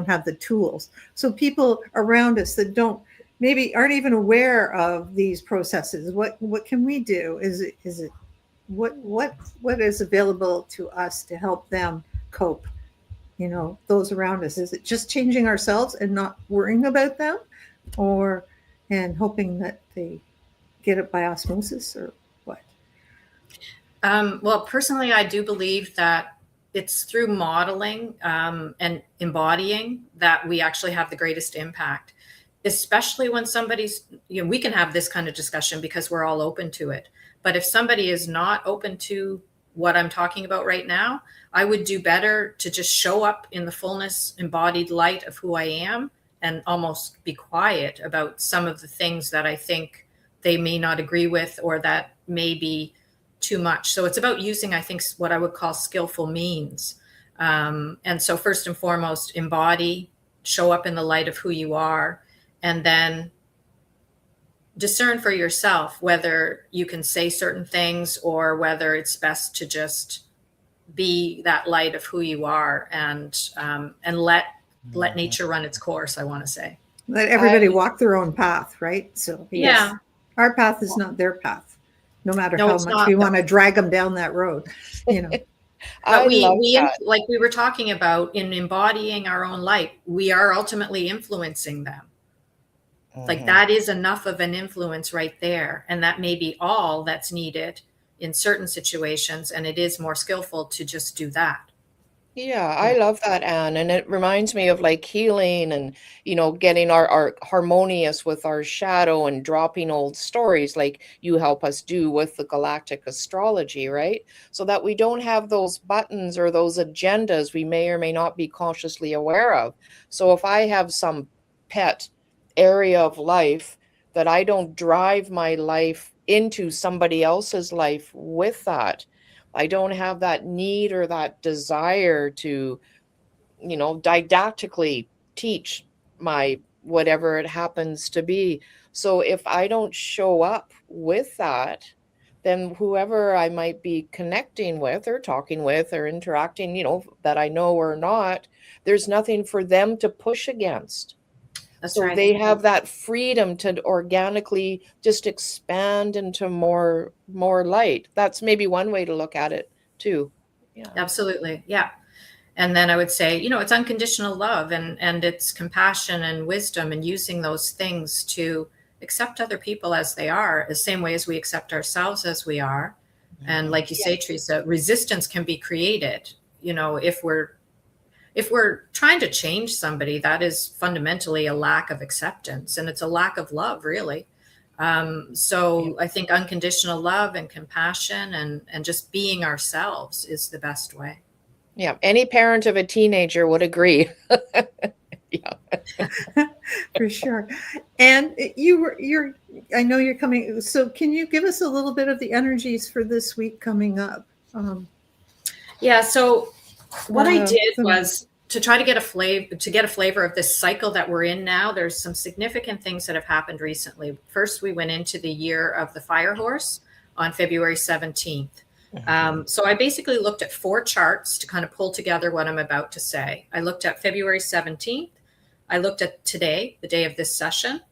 have the tools? So people around us that maybe aren't even aware of these processes. What can we do? Is it what is available to us to help them cope, those around us? Is it just changing ourselves and not worrying about them, and hoping that they get it by osmosis, or what? Well, personally, I do believe that it's through modeling and embodying that we actually have the greatest impact, especially when somebody's, we can have this kind of discussion because we're all open to it. But if somebody is not open to what I'm talking about right now, I would do better to just show up in the fullness, embodied light of who I am, and almost be quiet about some of the things that I think they may not agree with, or that may be too much. So it's about using, I think, what I would call skillful means. And so first and foremost, embody, show up in the light of who you are, and then discern for yourself whether you can say certain things or whether it's best to just be that light of who you are, and let nature run its course, I want to say. Let everybody walk their own path, right? So Yeah. our path is not their path, no matter No, how it's much not. we want to drag them down that road. But we that. like we were talking about, in embodying our own light, we are ultimately influencing them. Like that is enough of an influence right there. And that may be all that's needed in certain situations. And it is more skillful to just do that. Yeah, I love that, Anne. And it reminds me of like healing and, getting our harmonious with our shadow and dropping old stories like you help us do with the Galactic Astrology, right? So that we don't have those buttons or those agendas we may or may not be consciously aware of. So if I have some pet area of life, that I don't drive my life into somebody else's life with that. I don't have that need or that desire to, didactically teach my whatever it happens to be. So if I don't show up with that, then whoever I might be connecting with or talking with or interacting, that I know or not, there's nothing for them to push against. That's So right. they have that freedom to organically just expand into more light. That's maybe one way to look at it too. Yeah. Absolutely. Yeah. And then I would say, it's unconditional love, and it's compassion and wisdom, and using those things to accept other people as they are, the same way as we accept ourselves as we are. And like you say, Teresa, resistance can be created. If we're trying to change somebody, that is fundamentally a lack of acceptance, and it's a lack of love, really. So I think unconditional love and compassion and just being ourselves is the best way. Yeah, any parent of a teenager would agree. Yeah. For sure. And I know you're coming. So can you give us a little bit of the energies for this week coming up? Yeah. So what I did was to try to get a flavor of this cycle that we're in now. There's some significant things that have happened recently. First, we went into the year of the fire horse on February 17th. So I basically looked at 4 charts to kind of pull together what I'm about to say. I looked at February 17th. I looked at today, the day of this session.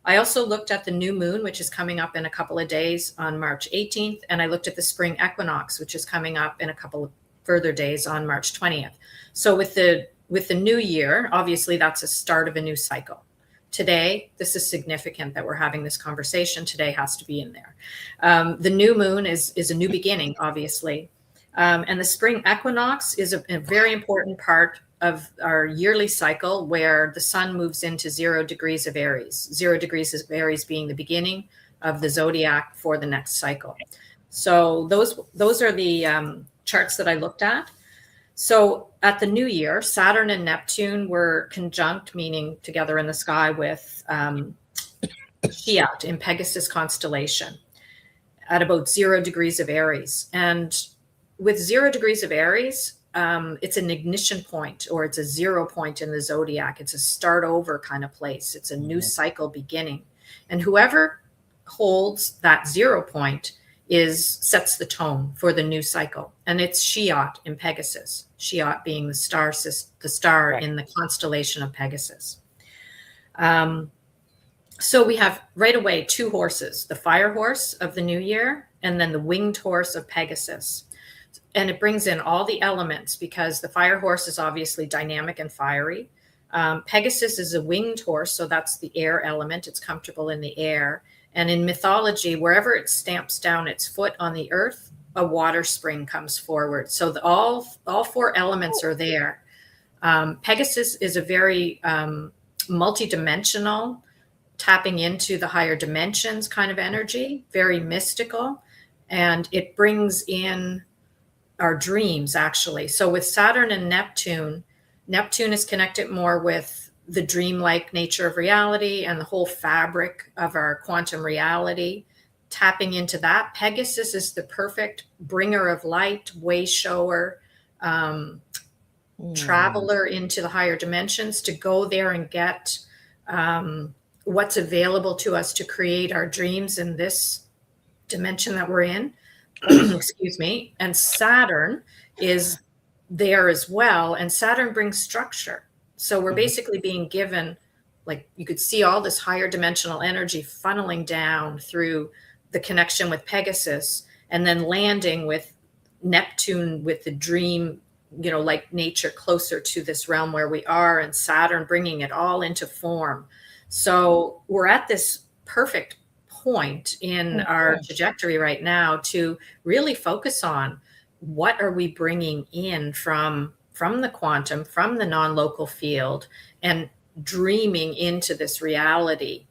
I also looked at the new moon, which is coming up in a couple of days on March 18th. And I looked at the spring equinox, which is coming up in a couple of further days on March 20th. So with the new year, obviously that's a start of a new cycle. today, this is significant that we're having this conversation today, has to be in there. The new moon is a new beginning, obviously. And the spring equinox is a very important part of our yearly cycle, where the sun moves into 0 degrees of Aries. 0 degrees of Aries being the beginning of the zodiac for the next cycle. So those are the charts that I looked at. So at the new year, Saturn and Neptune were conjunct, meaning together in the sky, with Shiat in Pegasus constellation at about 0 degrees of Aries. And with 0 degrees of Aries, it's an ignition point, or it's a 0 point in the zodiac. It's a start over kind of place. It's a new cycle beginning. And whoever holds that 0 point sets the tone for the new cycle. And it's Shiat in Pegasus, Shiat being the star right. in the constellation of Pegasus. So we have right away 2 horses, the fire horse of the new year, and then the winged horse of Pegasus. And it brings in all the elements, because the fire horse is obviously dynamic and fiery. Pegasus is a winged horse, so that's the air element. It's comfortable in the air. And in mythology, wherever it stamps down its foot on the earth, a water spring comes forward. So all 4 elements are there. Pegasus is a very multidimensional, tapping into the higher dimensions kind of energy, very mystical. And it brings in our dreams, actually. So with Saturn and Neptune is connected more with the dreamlike nature of reality and the whole fabric of our quantum reality, tapping into that. Pegasus is the perfect bringer of light, way shower, traveler into the higher dimensions, to go there and get what's available to us to create our dreams in this dimension that we're in. Excuse me. And Saturn is there as well. And Saturn brings structure. So we're basically being given, like, you could see all this higher dimensional energy funneling down through the connection with Pegasus, and then landing with Neptune, with the dream, like nature, closer to this realm where we are, and Saturn bringing it all into form. So we're at this perfect point in our trajectory right now to really focus on what are we bringing in from the quantum, from the non-local field, and dreaming into this reality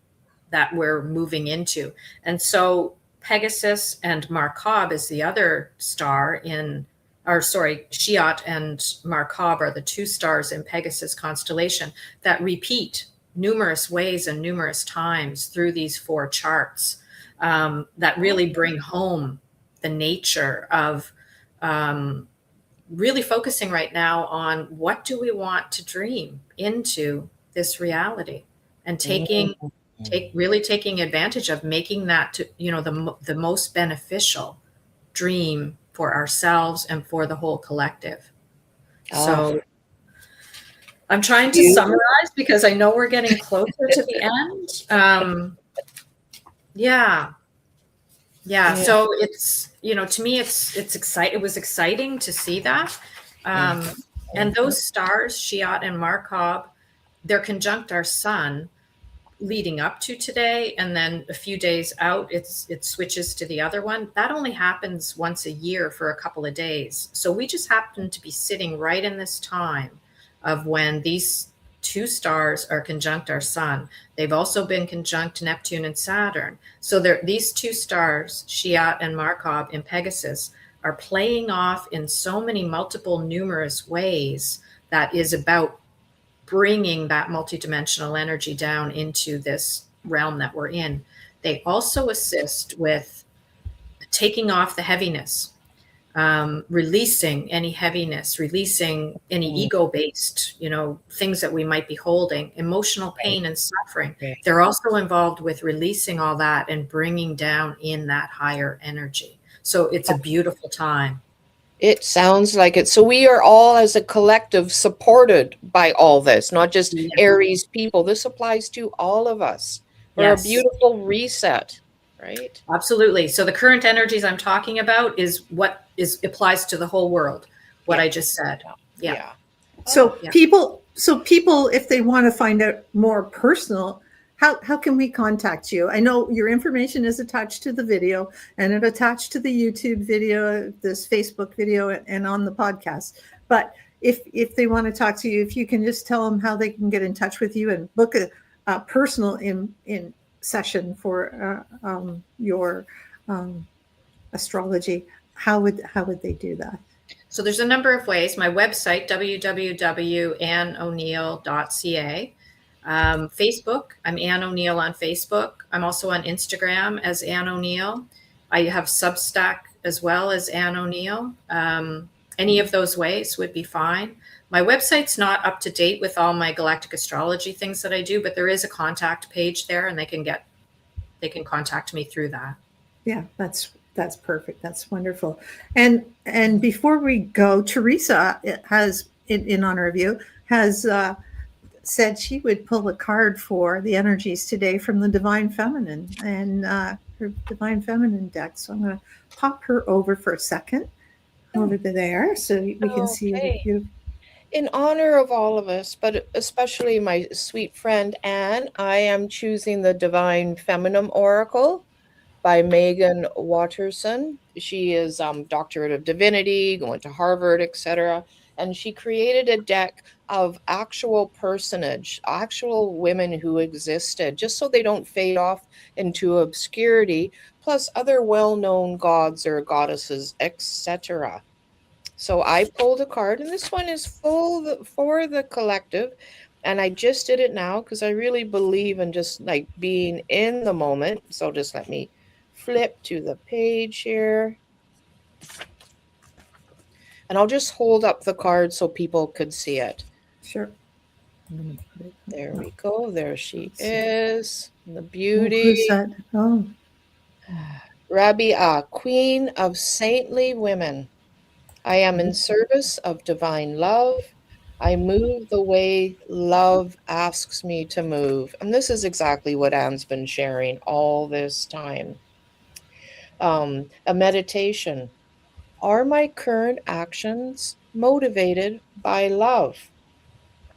that we're moving into. And so Pegasus and Markab is the other star Shiat and Markab are the 2 stars in Pegasus constellation that repeat numerous ways and numerous times through these 4 charts, that really bring home the nature of really focusing right now on what do we want to dream into this reality, and really taking advantage of making that the most beneficial dream for ourselves and for the whole collective. So I'm trying to summarize, because I know we're getting closer to the end. Yeah. So it's, to me, it's exciting. It was exciting to see that. And those stars, Shiat and Markab, they're conjunct our sun leading up to today. And then a few days out, it switches to the other one. That only happens once a year for a couple of days. So we just happen to be sitting right in this time of when these 2 stars are conjunct our sun. They've also been conjunct Neptune and Saturn. So these 2 stars, Shiat and Markab in Pegasus, are playing off in so many multiple, numerous ways that is about bringing that multidimensional energy down into this realm that we're in. They also assist with taking off the heaviness, releasing any heaviness, releasing any ego-based, things that we might be holding, emotional pain and suffering. They're also involved with releasing all that and bringing down in that higher energy. So it's a beautiful time. It sounds like it. So we are all, as a collective, supported by all this, not just Aries people. This applies to all of us for a beautiful reset, right? Absolutely. So the current energies I'm talking about is what applies to the whole world, what I just said. So people, if they want to find out more personal, how can we contact you? I know your information is attached to the video and it attached to the YouTube video, this Facebook video, and on the podcast. But if they want to talk to you, if you can just tell them how they can get in touch with you and book a personal in session for your astrology, how would they do that? So there's a number of ways. My website, www.anneoneil.ca. Facebook, I'm Anne O'Neill on Facebook. I'm also on Instagram as Anne O'Neill. I have Substack as well as Anne O'Neill. Any of those ways would be fine. My website's not up to date with all my galactic astrology things that I do, but there is a contact page there, and they can contact me through that. Yeah, that's perfect. That's wonderful. And before we go, Teresa has, in honor of you, has said she would pull a card for the energies today from the Divine Feminine and her Divine Feminine deck. So I'm going to pop her over for a second over there so we can see you. In honor of all of us, but especially my sweet friend Anne, I am choosing the Divine Feminine Oracle by Megan Watterson. She is Doctorate of Divinity, going to Harvard, etc. And she created a deck of actual personage, actual women who existed, just so they don't fade off into obscurity, plus other well-known gods or goddesses, etc. So I pulled a card, and this one is full for the collective. And I just did it now because I really believe in just like being in the moment. So just let me flip to the page here. And I'll just hold up the card so people could see it. Sure. There we go. There she is. The beauty. Who's that? Oh. Rabia, Queen of Saintly Women. I am in service of divine love. I move the way love asks me to move. And this is exactly what Anne's been sharing all this time. A meditation. Are my current actions motivated by love?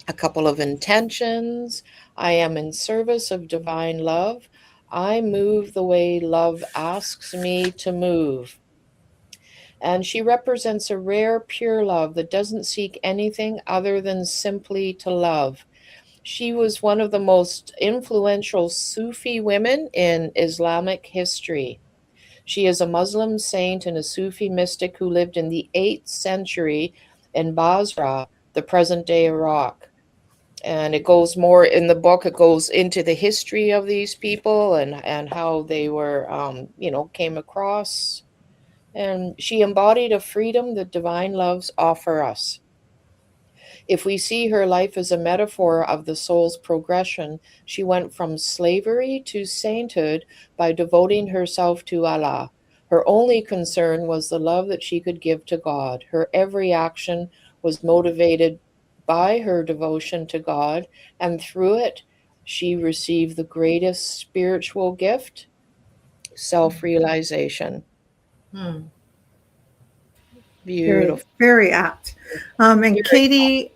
A couple of intentions. I am in service of divine love. I move the way love asks me to move. And she represents a rare, pure love that doesn't seek anything other than simply to love. She was one of the most influential Sufi women in Islamic history. She is a Muslim saint and a Sufi mystic who lived in the 8th century in Basra, the present-day Iraq. And it goes more in the book, it goes into the history of these people and how they were, came across. And she embodied a freedom that divine loves offer us. If we see her life as a metaphor of the soul's progression, she went from slavery to sainthood by devoting herself to Allah. Her only concern was the love that she could give to God. Her every action was motivated by her devotion to God, and through it, she received the greatest spiritual gift, self-realization. Beautiful. Very, very apt. And Very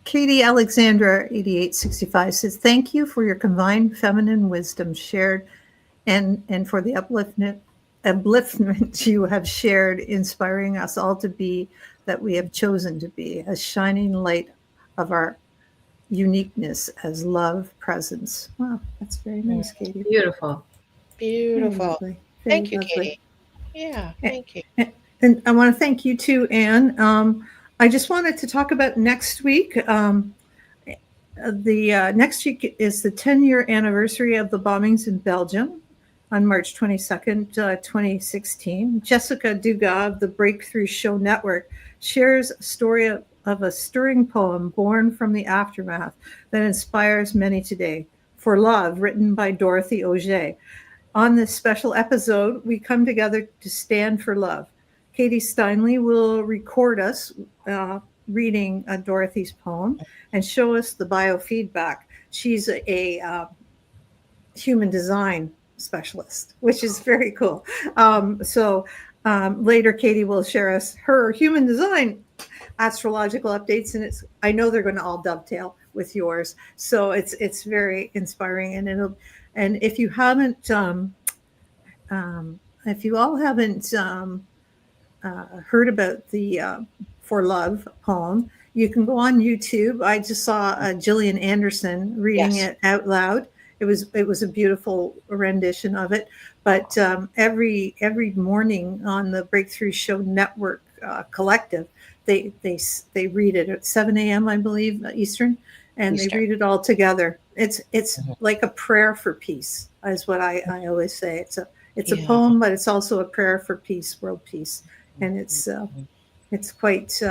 Katie Alexandra 8865 says, thank you for your combined feminine wisdom shared and for the upliftment you have shared, inspiring us all to be that we have chosen to be, a shining light of our uniqueness as love presence. Wow, that's very nice, Katie. Beautiful. Beautiful. Thank you, Katie. Yeah, thank you. And I want to thank you too, Anne. I just wanted to talk about next week. Next week is the 10-year anniversary of the bombings in Belgium on March 22nd, 2016. Jessica Dugas of the Breakthrough Show Network shares a story of a stirring poem born from the aftermath that inspires many today. For Love, written by Dorothy Auger. On this special episode, we come together to stand for love. Katie Steinle will record us reading Dorothy's poem and show us the biofeedback. She's a human design specialist, which is very cool. Later, Katie will share us her human design astrological updates, and I know they're going to all dovetail with yours. So it's very inspiring, and if you haven't, if you all haven't heard about the For Love poem, you can go on YouTube. I just saw Gillian Anderson reading Yes. it out loud. It was a beautiful rendition of it. But every morning on the Breakthrough Show Network Collective, they read it at 7 a.m. I believe Eastern, and they Eastern. read it all together. It's like a prayer for peace, is what I always say. It's a poem, but it's also a prayer for peace, world peace, and it's quite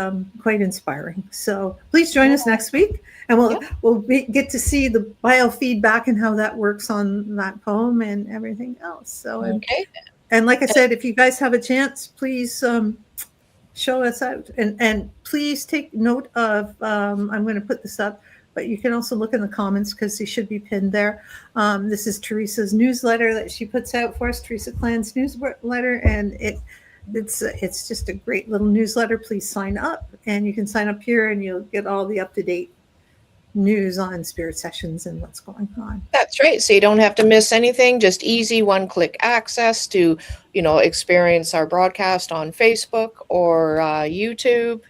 inspiring. So please join us next week, and we'll get to see the biofeedback and how that works on that poem and everything else. So and like I said, if you guys have a chance, please show us out, and please take note of. I'm going to put this up, but you can also look in the comments because they should be pinned there. This is Teresa's newsletter that she puts out for us, Teresa Clan's newsletter, and it's just a great little newsletter. Please sign up, and you can sign up here, and you'll get all the up-to-date news on spirit sessions and what's going on. That's right. So you don't have to miss anything. Just easy one-click access to, experience our broadcast on Facebook or YouTube.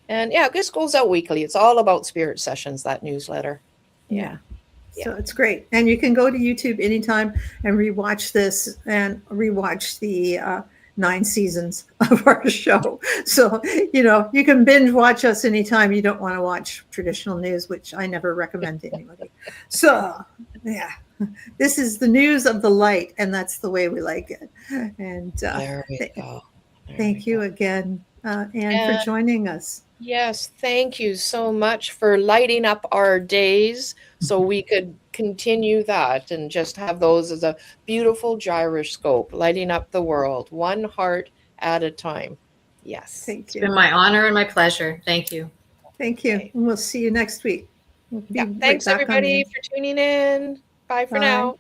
And this goes out weekly. It's all about spirit sessions, that newsletter. Yeah. So it's great. And you can go to YouTube anytime and rewatch this and rewatch the 9 seasons of our show. So, you can binge watch us anytime you don't want to watch traditional news, which I never recommend to anybody. So, this is the news of the light, and that's the way we like it. And there we go. Thank you again, Anne, for joining us. Yes, thank you so much for lighting up our days so we could continue that and just have those as a beautiful gyroscope, lighting up the world, one heart at a time. Yes. Thank you. It's been my honor and my pleasure. Thank you. Thank you. And we'll see you next week. Thanks, everybody, for tuning in. Bye for now.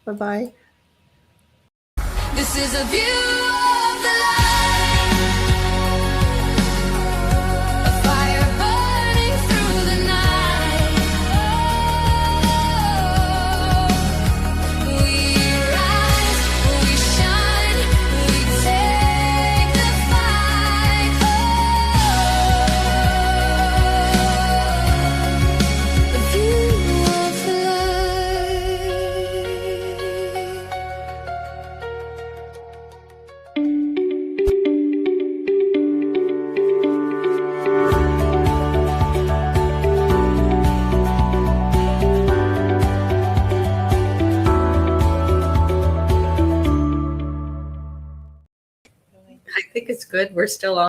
Bye-bye. This is a view of the light, a fire burning through the night. We rise, we shine, we take the fight. A view of the light. I think it's good. We're still on.